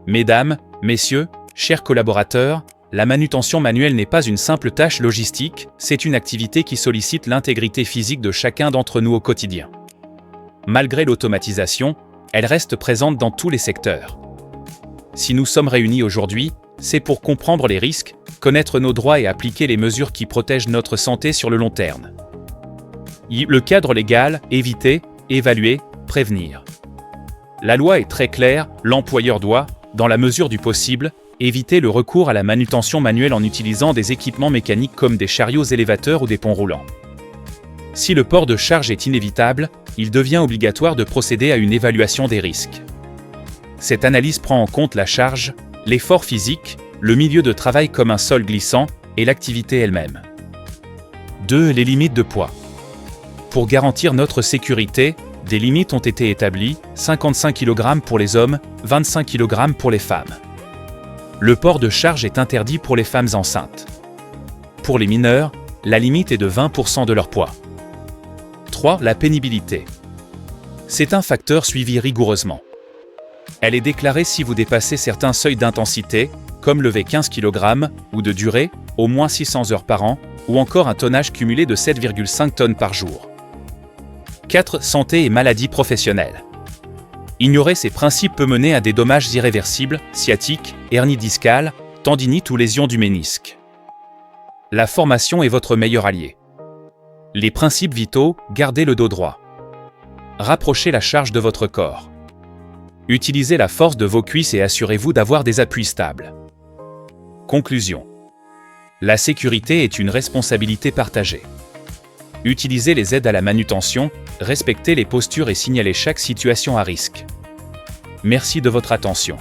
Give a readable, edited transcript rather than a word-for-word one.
Mesdames, messieurs, chers collaborateurs, la manutention manuelle n'est pas une simple tâche logistique, c'est une activité qui sollicite l'intégrité physique de chacun d'entre nous au quotidien. Malgré l'automatisation, elle reste présente dans tous les secteurs. Si nous sommes réunis aujourd'hui, c'est pour comprendre les risques, connaître nos droits et appliquer les mesures qui protègent notre santé sur le long terme. Le cadre légal, éviter, évaluer, prévenir. La loi est très claire, l'employeur doit, dans la mesure du possible, éviter le recours à la manutention manuelle en utilisant des équipements mécaniques comme des chariots élévateurs ou des ponts roulants. Si le port de charge est inévitable, il devient obligatoire de procéder à une évaluation des risques. Cette analyse prend en compte la charge, l'effort physique, le milieu de travail comme un sol glissant et l'activité elle-même. 2. Les limites de poids. Pour garantir notre sécurité, des limites ont été établies, 55 kg pour les hommes, 25 kg pour les femmes. Le port de charge est interdit pour les femmes enceintes. Pour les mineurs, la limite est de 20% de leur poids. 3. La pénibilité. C'est un facteur suivi rigoureusement. Elle est déclarée si vous dépassez certains seuils d'intensité, comme lever 15 kg, ou de durée, au moins 600 heures par an, ou encore un tonnage cumulé de 7,5 tonnes par jour. 4. Santé et maladies professionnelles. Ignorer ces principes peut mener à des dommages irréversibles, sciatiques, hernie discale, tendinite ou lésions du ménisque. La formation est votre meilleur allié. Les principes vitaux, gardez le dos droit. Rapprochez la charge de votre corps. Utilisez la force de vos cuisses et assurez-vous d'avoir des appuis stables. Conclusion. La sécurité est une responsabilité partagée. Utilisez les aides à la manutention, respectez les postures et signalez chaque situation à risque. Merci de votre attention.